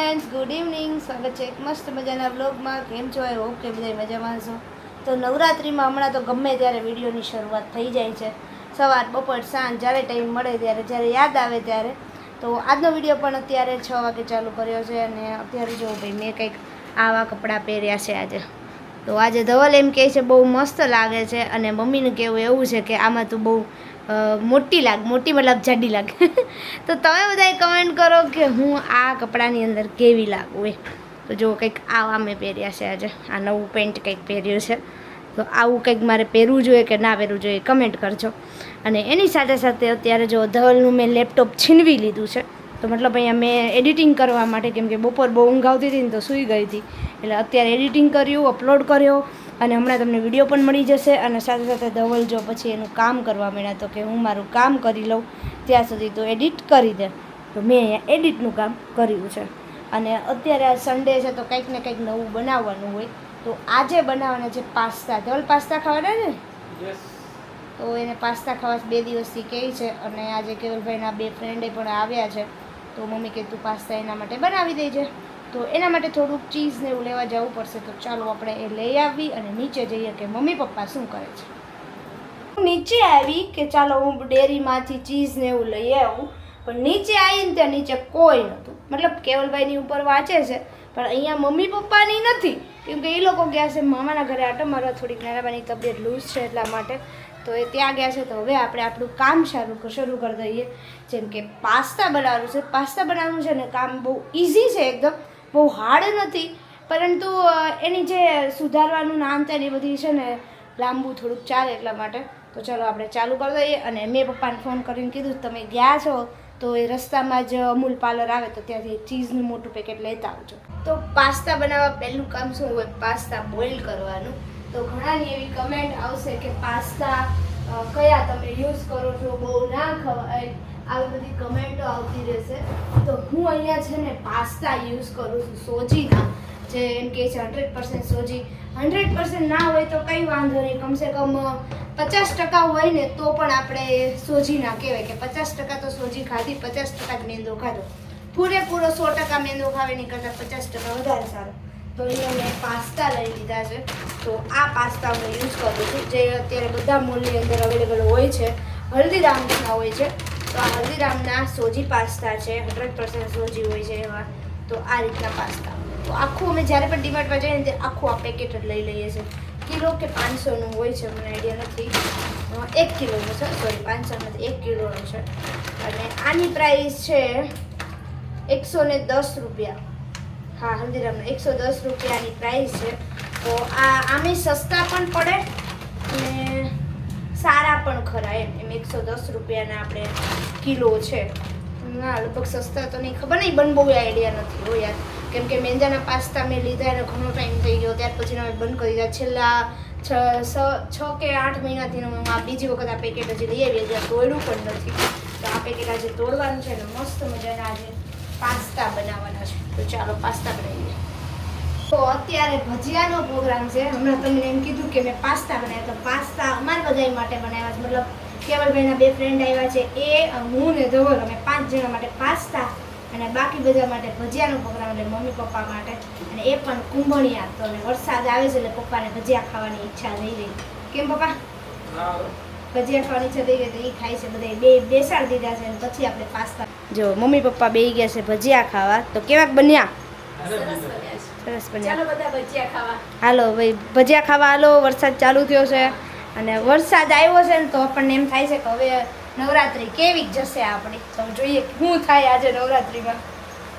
Friends, good evening. સ્વાગત છે એક મસ્ત મજાના વ્લોગમાં. કેમ છો? આઈ હોપ કે બધા મજામાં છો. તો નવરાત્રિમાં હમણાં તો ગમે ત્યારે વિડીયોની શરૂઆત થઈ જાય છે. સવાર, બપોર, સાંજ, જ્યારે ટાઈમ મળે ત્યારે, જ્યારે યાદ આવે ત્યારે. તો આજનો વિડીયો પણ અત્યારે 6 વાગે ચાલુ કર્યો છે અને અત્યારે જો ભાઈ મેં કંઈક આવા કપડાં પહેર્યા છે આજે. તો આજે ધવલ એમ કહે છે બહુ મસ્ત લાગે છે અને મમ્મીનું કહેવું એવું છે કે આમાં તું બહુ મોટી મતલબ જાડી લાગે. તો તમે બધાએ કમેન્ટ કરો કે હું આ કપડાની અંદર કેવી લાગું એ. તો જો કંઈક આવા મેં પહેર્યા છે આજે. આ નવું પેન્ટ કંઈક પહેર્યું છે. તો આવું કંઈક મારે પહેરવું જોઈએ કે ના પહેરવું જોઈએ કમેન્ટ કરજો. અને એની સાથે સાથે અત્યારે જો ધવલનું મેં લેપટોપ છીનવી લીધું છે. તો મતલબ અહીંયા મેં એડિટિંગ કરવા માટે, કેમ કે બપોર બહુ ઊંઘ આવતી હતી ને તો સૂઈ ગઈ હતી, એટલે અત્યારે એડિટિંગ કર્યું, અપલોડ કર્યો અને હમણાં તમને વિડીયો પણ મળી જશે. અને સાથે સાથે ધવલ જો પછી એનું કામ કરવા માંડ્યા, તો કે હું મારું કામ કરી લઉં ત્યાં સુધી તો એડિટ કરી દે. તો મેં અહીંયા એડિટનું કામ કર્યું છે. અને અત્યારે આ સન્ડે છે તો કંઈક ને કંઈક નવું બનાવવાનું હોય. તો આજે બનાવવાના છે પાસ્તા. ધવલ પાસ્તા ખાવાના ને? તો એને પાસ્તા ખાવા 2 દિવસથી કહે છે. અને આજે કેવલભાઈના 2 ફ્રેન્ડે પણ આવ્યા છે. તો મમ્મી કે તું પાસ્તા એના માટે બનાવી દેજે. તો એના માટે થોડુંક ચીઝ ને એવું લેવા જવું પડશે. તો ચાલો આપણે એ લઈ આવી અને નીચે જઈએ કે મમ્મી પપ્પા શું કરે છે. નીચે આવી કે ચાલો હું ડેરીમાંથી ચીઝ ને એવું લઈ આવું. પણ નીચે આવીને ત્યાં નીચે કોઈ નહોતું. મતલબ કેવલભાઈની ઉપર વાંચે છે પણ અહીંયા મમ્મી પપ્પાની નથી, કેમ કે એ લોકો ગયા છે મામાના ઘરે આટો મારવા. થોડીક નાનાબાની તબિયત લૂઝ છે એટલા માટે. તો એ ત્યાં ગયા છે. તો હવે આપણે આપણું કામ શરૂ કરી દઈએ. જેમ કે પાસ્તા બનાવવાનું છે. પાસ્તા બનાવવાનું છે ને કામ બહુ ઇઝી છે, એકદમ બહુ હાર્ડ નથી. પરંતુ એની જે સુધારવાનું નામ છે એ બધી છે ને લાંબુ થોડુંક ચાલે એટલા માટે. તો ચાલો આપણે ચાલુ કરી દઈએ. અને મેં પપ્પાને ફોન કરીને કીધું તમે ગયા છો તો એ રસ્તામાં જ અમૂલ પાર્લર આવે તો ત્યાંથી ચીઝનું મોટું પેકેટ લેતા આવજો. તો પાસ્તા બનાવવા પહેલું કામ શું હોય? પાસ્તા બોઇલ કરવાનું. તો ઘણાની એવી કમેન્ટ આવશે કે પાસ્તા કયા તમે યુઝ કરો છો, બહુ ના ખવાય, આવી બધી કમેન્ટો આવતી રહેશે. તો હું અહીંયા છે ને પાસ્તા યુઝ કરું છું સોજીના, જે એમ કહે છે 100% સોજી. 100% ના હોય તો કંઈ વાંધો નહીં, કમસે કમ 50% હોય ને તો પણ આપણે સોજી ના કહેવાય કે 50% તો સોજી ખાધી, 50% જ મેંદો ખાધો. પૂરેપૂરો 100% મેંદો ખાવે નહીં કરતાં 50% વધારે સારો. તો અહીંયા મેં પાસ્તા લઈ લીધા છે. તો આ પાસ્તા હું યુઝ કરું છું, જે અત્યારે બધા મોલની અંદર અવેલેબલ હોય છે. હલ્દીરામ્સના હોય છે. તો આ હલ્દીરામના સોજી પાસ્તા છે, 100% સોજી હોય છે એવા. તો આ રીતના પાસ્તા. તો આખું અમે જ્યારે પણ ડીમાર્ટમાં જઈએ ને તે આખું આ પેકેટ જ લઈ લઈએ છીએ. કિલો કે 500નું હોય છે, મને આઈડિયા નથી. 1 કિલોનું છે, સોરી 500 નથી, 1 કિલોનું છે. અને આની પ્રાઇસ છે 110 રૂપિયા. હા, હલ્દીરામના 110 રૂપિયાની પ્રાઇસ છે. તો આમે સસ્તા પણ પડે અને સારા પણ ખરા એમ. 110 રૂપિયાના આપણે કિલો છે. ના, લગભગ સસ્તા તો નહીં, ખબર નહીં, બહુ આઈડિયા નથી હો યાર. કેમ કે મેંદાના પાસ્તા મેં લીધા એને ઘણો ટાઈમ થઈ ગયો, ત્યાર પછી અમે બંધ કરી દીધા. છેલ્લા 6 કે 8 મહિનાથી હું આ બીજી વખત આ પેકેટ હજી લઈ આવી, હજી તોડ્યું પણ નથી. તો આ પેકેટ આજે તોડવાનું છે ને મસ્ત મજાના આજે પાસ્તા બનાવવાના છે. તો ચાલો પાસ્તા બનાવીએ. તો અત્યારે ભજીયાનો પ્રોગ્રામ છે. હમણાં તમને એમ કીધું કે મેં પાસ્તા બનાવ્યા. તો પાસ્તા અમારા બધા માટે બનાવ્યા છે. મતલબ કેવલભાઈના 2 ફ્રેન્ડ આવ્યા છે, એ હું ને ધવલ, અમે 5 જણા માટે પાસ્તા અને બાકી બધા માટે ભજીયાનો પ્રોગ્રામ, એટલે મમ્મી પપ્પા માટે. અને એ પણ કુંભણિયા. તો હવે વરસાદ આવે છે એટલે પપ્પાને ભજીયા ખાવાની ઈચ્છા થઈ ગઈ. કેમ પપ્પા? ભજીયા ખાવાની ઈચ્છા થઈ ગઈ તો એ ખાય છે. બધા બેસાડી દીધા છે અને પછી આપણે પાસ્તા. જો મમ્મી પપ્પા બેસી ગયા છે ભજીયા ખાવા. તો કેવાક બન્યા? સરસ બન્યા. ચાલો બધા ભજીયા ખાવા. હાલો ભાઈ ભજીયા ખાવા હાલો. વરસાદ ચાલુ થયો છે અને વરસાદ આવ્યો છે ને તો આપણને એમ થાય છે કે હવે નવરાત્રિ કેવી જશે આપણી. તો જોઈએ શું થાય આજે નવરાત્રિમાં.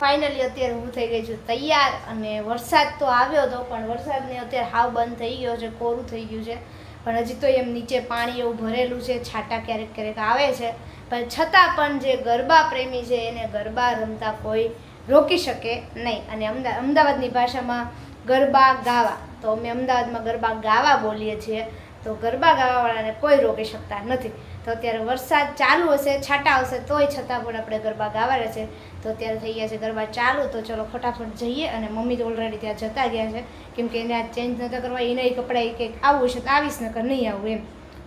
ફાઇનલી અત્યારે હું થઈ ગઈ છું તૈયાર. અને વરસાદ તો આવ્યો હતો પણ વરસાદને અત્યારે હાવ બંધ થઈ ગયો છે, કોરું થઈ ગયું છે. પણ હજી તો એમ નીચે પાણી એવું ભરેલું છે, છાંટા ક્યારેક ક્યારેક આવે છે. પણ છતાં પણ જે ગરબા પ્રેમી છે એને ગરબા રમતા કોઈ રોકી શકે નહીં. અને અમદાવાદની ભાષામાં ગરબા ગાવા, તો અમે અમદાવાદમાં ગરબા ગાવા બોલીએ છીએ. તો ગરબા ગાવાવાળાને કોઈ રોકી શકતા નથી. તો અત્યારે વરસાદ ચાલુ હશે, છાંટા આવશે તોય છતાં પણ આપણે ગરબા ગાવાના છે. તો અત્યારે થઈ ગયા છે ગરબા ચાલુ. તો ચલો ફટાફટ જઈએ. અને મમ્મી તો ઓલરેડી ત્યાં જતા ગયા છે, કેમ કે એને આ ચેન્જ નહોતા કરવા. એના કપડાં કંઈક આવવું છે તો આવીશ, નકર નહીં આવું એમ.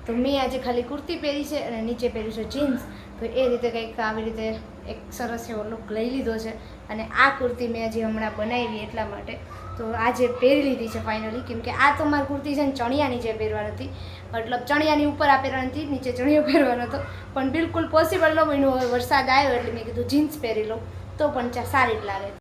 તો મેં આજે ખાલી કુર્તી પહેરી છે અને નીચે પહેર્યું છે જીન્સ. તો એ રીતે કંઈક આવી રીતે એક સરસ એવો લુક લઈ લીધો છે. અને આ કુર્તી મેં હજી હમણાં બનાવી એટલા માટે તો આજે પહેરી લીધી છે ફાઇનલી, કેમ કે આ તો મારી કુર્તી છે ને ચણિયાની જે પહેરવાની હતી, મતલબ ચણિયાની ઉપર આ પહેરવાની હતી, નીચે ચણિયો પહેરવાનો હતો, પણ બિલકુલ પોસિબલ ન બન્યું. હવે વરસાદ આવ્યો એટલે મેં કીધું જીન્સ પહેરી લઉં તો પણ સારી જ લાગે.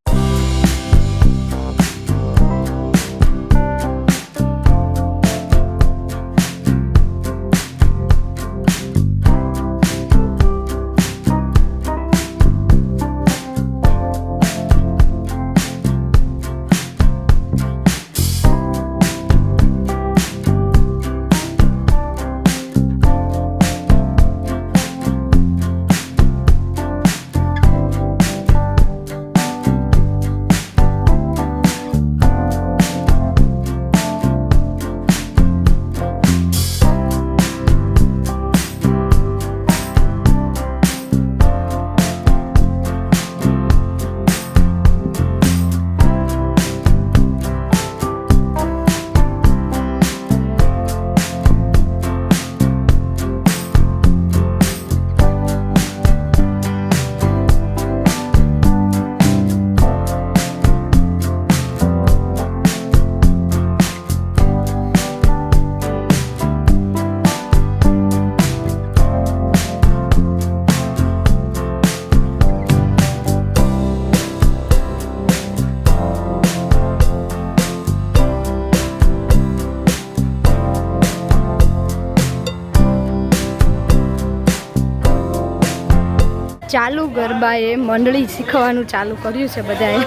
ચાલુ ગરબાએ મંડળી શીખવાનું ચાલુ કર્યું છે બધાએ.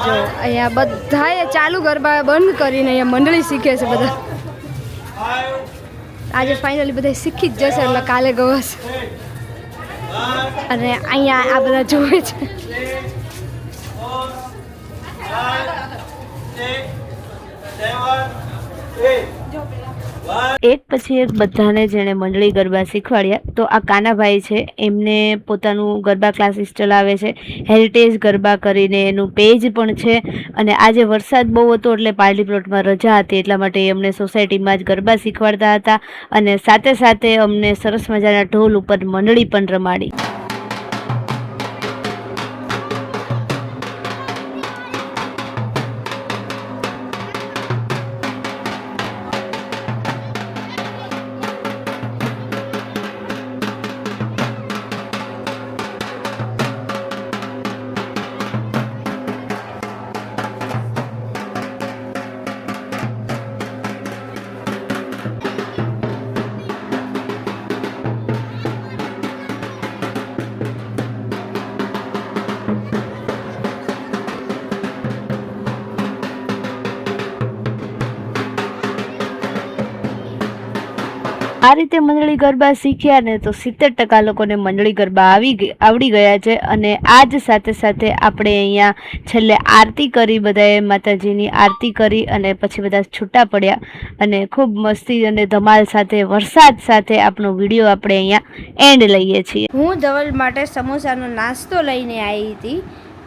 જો અહીંયા બધાએ ચાલુ ગરબા બંધ કરીને અહીંયા મંડળી શીખે છે બધા. આજે ફાઇનલી બધા શીખી જ જશે એટલે કાલે ગવાશે. અને અહીંયા આ બધા જોવે છે. એક પછી એક બધાને જેણે મંડળી ગરબા શીખવાડ્યા તો આ કાનાભાઈ છે, એમને પોતાનું ગરબા ક્લાસીસ ચલાવે છે, હેરિટેજ ગરબા કરીને એનું પેજ પણ છે. અને આજે વરસાદ બહુ હતો એટલે પાર્ટી પ્લોટમાં રજા હતી એટલા માટે અમને સોસાયટીમાં જ ગરબા શીખવાડતા હતા અને સાથે સાથે અમને સરસ મજાના ઢોલ ઉપર મંડળી પણ રમાડી. આ રીતે મંડળી ગરબા શીખ્યા ને તો 70% લોકોને મંડળી ગરબા આવડી ગયા છે. અને આ જ સાથે સાથે આપણે અહીંયા છેલ્લે આરતી કરી, બધાએ માતાજીની આરતી કરી અને પછી બધા છૂટા પડ્યા અને ખૂબ મસ્તી અને ધમાલ સાથે વરસાદ સાથે આપણો વિડીયો આપણે અહીંયા એન્ડ લઈએ છીએ. હું ધવલ માટે સમોસાનો નાસ્તો લઈને આવી હતી,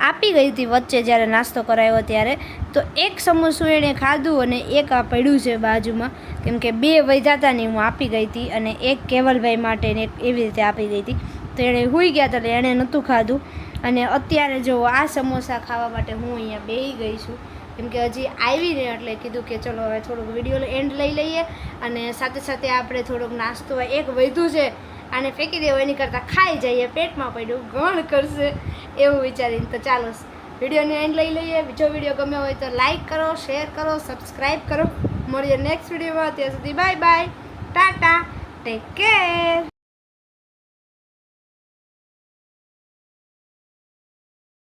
આપી ગઈ હતી વચ્ચે જ્યારે નાસ્તો કરાવ્યો ત્યારે. તો એક સમોસું એણે ખાધું અને એક આ પડ્યું છે બાજુમાં, કેમ કે 2 વૈજાતા ને હું આપી ગઈ હતી અને એક કેવલભાઈ માટે ને એવી રીતે આપી ગઈ હતી. તો એણે સૂઈ ગયા હતા એટલે એણે નહોતું ખાધું. અને અત્યારે જો આ સમોસા ખાવા માટે હું અહીંયા બેસી ગઈ છું, કેમ કે હજી આવીને એટલે કીધું કે ચલો હવે થોડુંક વિડીયો એન્ડ લઈ લઈએ અને સાથે સાથે આપણે થોડોક નાસ્તો એક વધ્યું છે આને ફેંકી દેવો એની કરતાં ખાઈ જઈએ, પેટમાં પડ્યું ગણ કરશે એવું વિચારીને. તો ચાલો વિડીયોને એન્ડ લઈ લઈએ. બીજો વિડીયો ગમ્યો હોય તો લાઈક કરો, શેર કરો, સબસ્ક્રાઈબ કરો. મળીએ નેક્સ્ટ વિડીયોમાં. ત્યાં સુધી bye bye, Tata, take care.